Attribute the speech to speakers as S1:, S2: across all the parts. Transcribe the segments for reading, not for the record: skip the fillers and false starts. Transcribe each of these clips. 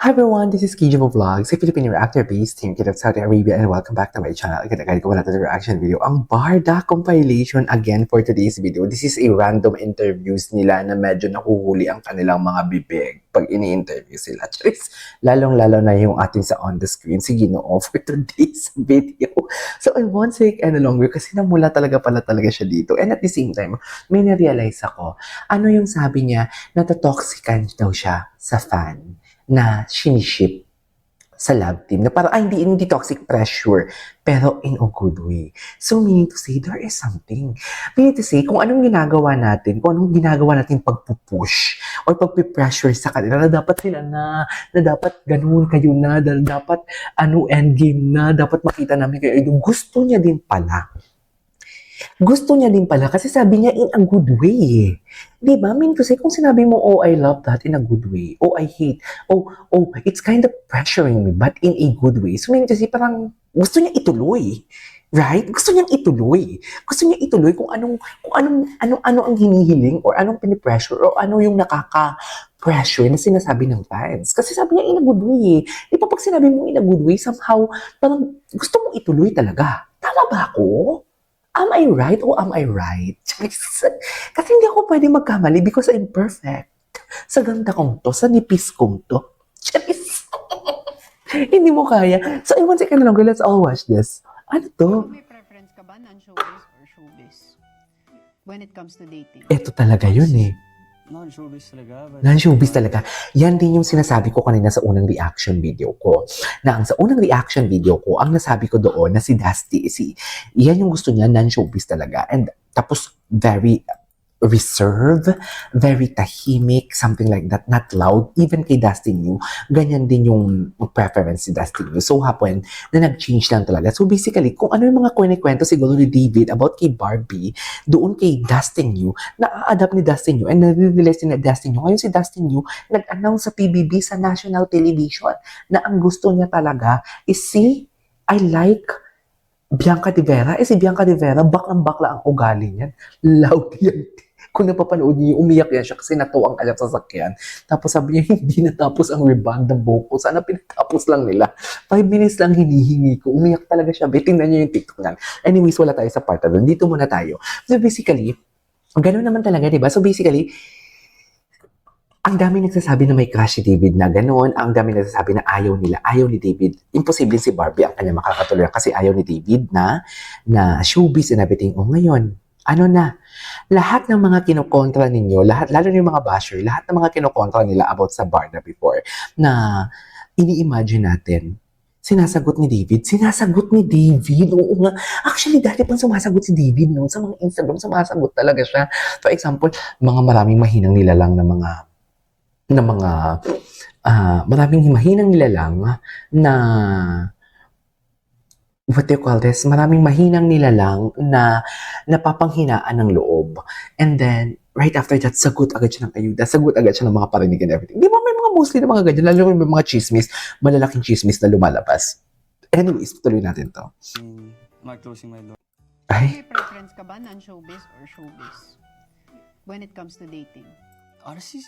S1: Hi everyone, this is Kijibo Vlogs, a Filipino reactor based team kid of Saudi Arabia, and welcome back to my channel. Agad-agad ko na the reaction video. Ang Barda compilation again for today's video. This is a random interviews nila na medyo nahuhuli ang kanilang mga bibig pag ini-interview sila. Charis, lalong-lalo na yung ating sa on the screen si Ginoo for today's video. So I won't take any longer kasi namula talaga siya dito. And at the same time, may na-realize ako, ano yung sabi niya, natatoxican daw siya sa fan na siniship sa love team. Na parang, hindi toxic pressure, pero in a good way. So, meaning to say, there is something. Meaning to say, kung anong ginagawa natin pagpupush or pagpipressure sa kanila, na dapat sila na dapat ganun kayo na dapat endgame na, dapat makita namin kayo. Gusto niya din pala. Gusto niya din pala kasi sabi niya in a good way. Diba? I mean, kasi kung sinabi mo, oh, I love that in a good way. Oh, I hate. Oh, it's kind of pressuring me, but in a good way. So, I mean, kasi parang gusto niya ituloy. Right? Gusto niyang ituloy. Gusto niya ituloy kung ano ang hinihiling or anong pinipressure or ano yung nakaka-pressure na sinasabi ng fans. Kasi sabi niya in a good way. Di ba pag sinabi mo in a good way, somehow, parang gusto mong ituloy talaga. Tama ba ako? Am I right o am I right? Kasi hindi ako pwede magkamali because I'm perfect. Sa ganda kong to, sa nipis kong to. Hindi mo kaya. So, I want to longer, let's all watch this. Ano to?
S2: May preference ka ba, non-showbiz or showbiz? When it comes to dating?
S1: Ito talaga yun eh.
S3: Non-showbiz talaga.
S1: Non-showbiz talaga. Yan din yung sinasabi ko kanina sa unang reaction video ko. Na ang sa unang reaction video ko, ang nasabi ko doon na si Dusty, yan yung gusto niya, non-showbiz talaga. And tapos very reserved, very tahimik, something like that, not loud. Even kay Dusty New, ganyan din yung preference si Dusty New. So hapon na nag-change lang talaga. So basically, kung ano yung mga kwento siguro ni David about kay Barbie, doon kay Dusty New, na-adapt ni Dusty New and na-realize ni Dusty New. Ngayon si Dusty New, nag-announce sa PBB sa national television na ang gusto niya talaga is I like Bianca De Vera. Si Bianca De Vera, baklang-bakla ang ugali niyan. Loud yan. Kung napapanood niyo, umiyak yan siya kasi natuwang alam sa sakyan. Tapos sabi niya, hindi natapos ang rebound ng buhok ko. Sana pinatapos lang nila. 5 minutes lang hinihingi ko. Umiyak talaga siya. Tingnan niyo yung TikTok niyan. Anyways, wala tayo sa part na doon. Dito muna tayo. So basically, gano'n naman talaga, diba? So basically, ang dami nagsasabi na may crush si David na gano'n. Ang dami nagsasabi na ayaw nila. Ayaw ni David. Imposible si Barbie ang kanya makakatuloy kasi ayaw ni David na showbiz and everything. O ngayon, ano na? Lahat ng mga kinokontra ninyo, lalo na yung mga basher, lahat ng mga kinokontra nila about sa Barda before, na ini-imagine natin, sinasagot ni David. Oo nga. Actually, dati pang sumasagot si David noon sa mga Instagram, sumasagot talaga siya. For example, maraming mahinang nilalang maraming mahinang nilalang na what do you call this? Maraming mahinang nilalang na napapanghinaan ng loob. And then, right after that, sagot agad siya ng ayuda. Sagot agad siya ng mga parinig and everything. Di ba may mga mostly na mga ganyan? Lalo may mga chismis, malalaking chismis na lumalabas. Anyways, tuloy natin to.
S3: Am closing my door?
S2: May preference ka ba, non-showbiz or showbiz? When it comes to dating?
S3: Honestly,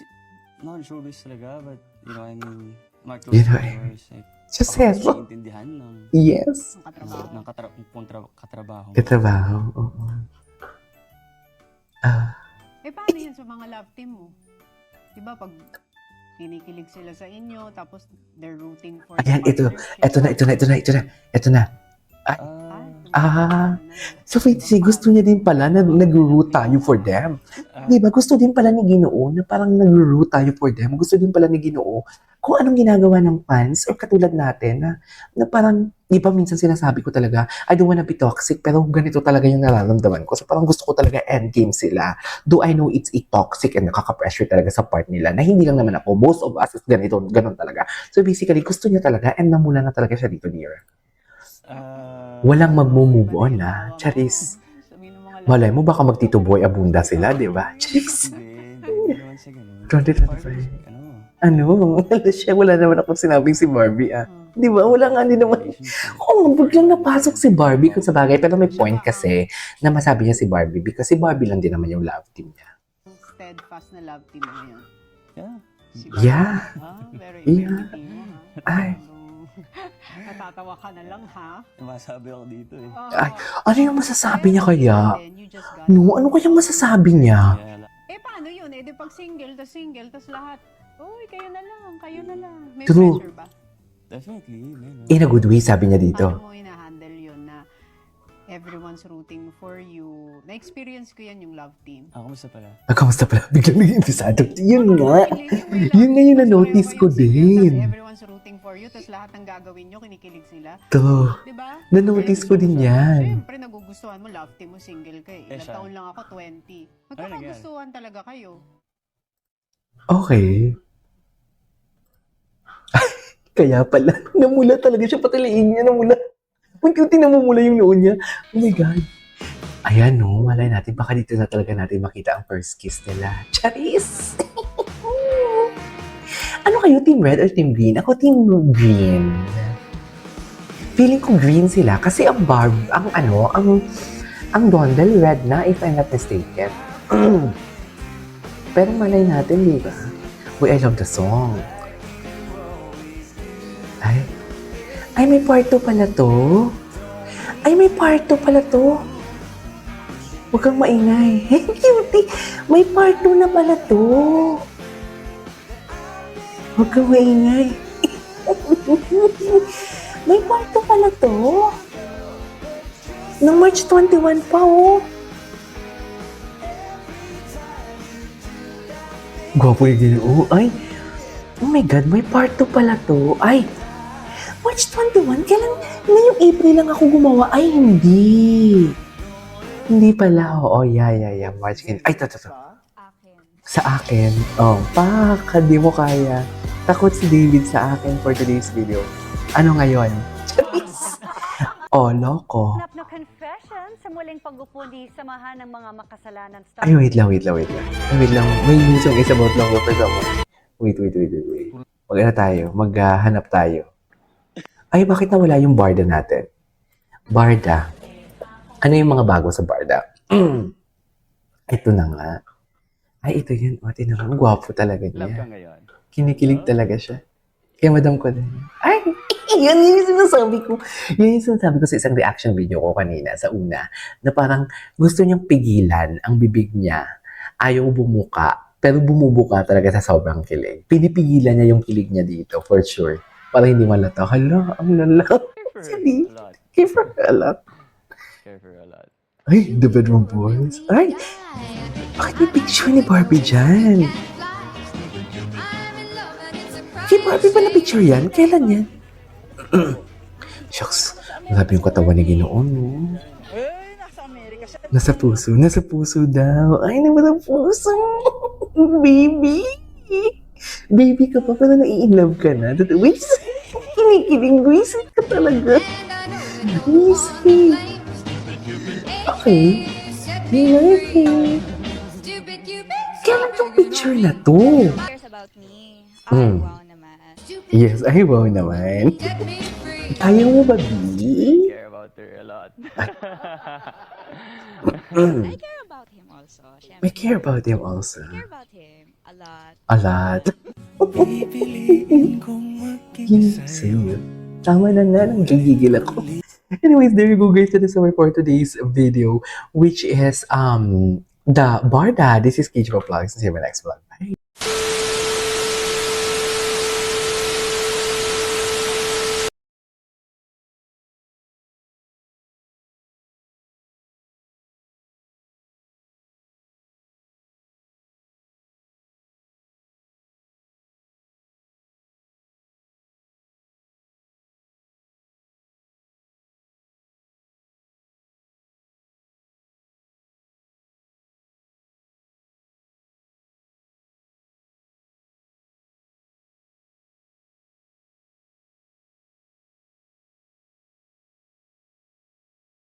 S3: non-showbiz talaga, but I mean, am
S1: You
S3: closing
S1: know,
S3: my doors?
S1: just said,
S3: Intindihan ng
S1: yes.
S3: katrabaho.
S1: Katrabaho, oo.
S2: Paano yan sa mga love team mo? Diba pag kinikilig sila sa inyo, tapos they're rooting for
S1: Ayan, ito na. So gusto niya din pala na nag-root tayo for them. Diba? Gusto din pala ni Ginoo na parang nag-root tayo for them. Gusto din pala ni Ginoo kung anong ginagawa ng fans or katulad natin na parang, di ba minsan sinasabi ko talaga, I don't wanna be toxic, pero ganito talaga yung nararamdaman ko. So parang gusto ko talaga endgame sila. Do I know it's a toxic and nakaka-pressure talaga sa part nila na hindi lang naman ako. Most of us is ganun talaga. So basically, gusto niya talaga and namula na talaga siya dito near. Walang mag-move on na. Charis. Malay mo baka magtituboy abunda sila, di ba? Charis. 2025. Ano? Wala naman akong sinabing si Barbie, Di ba? Wala nga din naman. Biglang napasok si Barbie kung sa bagay. Pero may point kasi na masabi niya si Barbie because si Barbie lang din naman yung love team niya.
S2: Steadfast na love team mo ngayon.
S3: Yeah.
S2: Si
S1: Yeah.
S2: very
S1: Yeah.
S2: effective mo, ha?
S1: Ay.
S2: Natatawa ka na lang, ha?
S3: Masabi ako dito eh.
S1: Ay, ano yung masasabi niya kaya?
S2: Then, you just got
S1: No, ano kayang masasabi niya?
S3: Kaya,
S2: paano yun? Eh, di pag single, tas lahat. Uy, kayo na lang. May
S1: True.
S2: pressure ba?
S3: definitely, man.
S1: In a good way, sabi niya dito.
S2: Paano mo hina-handle yun na everyone's rooting for you? Na-experience ko yan yung love team.
S3: Kamusta pala?
S1: Kamusta pala? Biglang naging impisado. Yun nga.
S2: Really,
S1: Yun nga yung na-notice ko din.
S2: Tas everyone's rooting for you, tas lahat ng gagawin nyo, kinikilig sila.
S1: To.
S2: Diba?
S1: Na-notice ko din yan.
S2: Siyempre, nagugustuhan mo, love team mo, single ka eh. Ilang
S3: siya.
S2: taon lang ako, 20. Magkakagustuhan talaga kayo.
S1: Okay. Kaya pala, namula talaga siya, pati liin niya, namula. Unti-unti namumula yung noon niya. Oh my God. Ayan no, malay natin, baka dito na talaga natin makita ang first kiss nila. Charis! Ano kayo, team red or team green? Ako team green. Feeling ko green sila kasi ang ang Dondel red na if I'm not mistaken. Pero malay natin, di ba? Uy, I love the song. Ay, may part 2 pala to. Huwag kang maingay. Cutie, may part 2 na pala to. Huwag kang maingay. May part 2 pala to. Noong March 21 pa, oh. Gwapo yung gano'n. Oh, ay. Oh my God, may part 2 pala to. Ay, March 21? Kailan? Ngayong April lang ako gumawa. Ay, hindi. Hindi pala. Oo, yeah. March. Ay, to. Sa akin. Oh, pak, di mo kaya. Takot si David sa akin for today's video. Ano ngayon? Charis! Oh, loko.
S4: Hanap na confession sa muling pag-upo ni Samahan ng mga Makasalanan star.
S1: Ay, wait lang. May news ang is about longer for someone. Wait. Mag-ano tayo? Maghanap tayo. Ay, bakit nawala yung Barda natin? Barda. Ano yung mga bago sa Barda? Ito na nga. Ay, ito yun. O, tinanong. Gwapo talaga
S3: Love ka
S1: niya.
S3: ngayon.
S1: Kinikilig talaga siya. Kaya madam ko din. Ay, yan yung sinasabi ko. Yan yung sinasabi ko sa isang reaction video ko kanina, sa una, na parang gusto niyang pigilan ang bibig niya. Ayaw bumuka, pero bumubuka talaga sa sobrang kilig. Pinipigilan niya yung kilig niya dito, for sure. Para hindi malata. Hala, ang lala. Sige. Care for her a lot. Ay, the bedroom boys. Ay, bakit may picture ni Barbie dyan? Kay Barbie pa na picture yan? Kailan yan? Shucks, grabe yung katawan ni Ginoon, no? Nasa puso daw. Ay, naman ang puso. Baby. Baby ka pa, pero nai-inlove ka na. Wait, kinikilig, wisit ka talaga. Wisit. Okay. Okay. Kailan yung picture na to?
S4: Cares about me.
S1: Mm.
S4: Wow naman.
S1: Yes, ay wow naman. Ayaw mo ba, B?
S3: Care about her a lot.
S4: I care about him also. Syempre.
S1: We care about him also.
S4: I care about him a lot.
S1: A lot. Yes, sa'yo. Tama na nga, nanggigigil ako. Anyways, there you go guys. That is all for today's video, which is the Barda. This is Kijiro Vlogs. See you in my next vlog. Bye.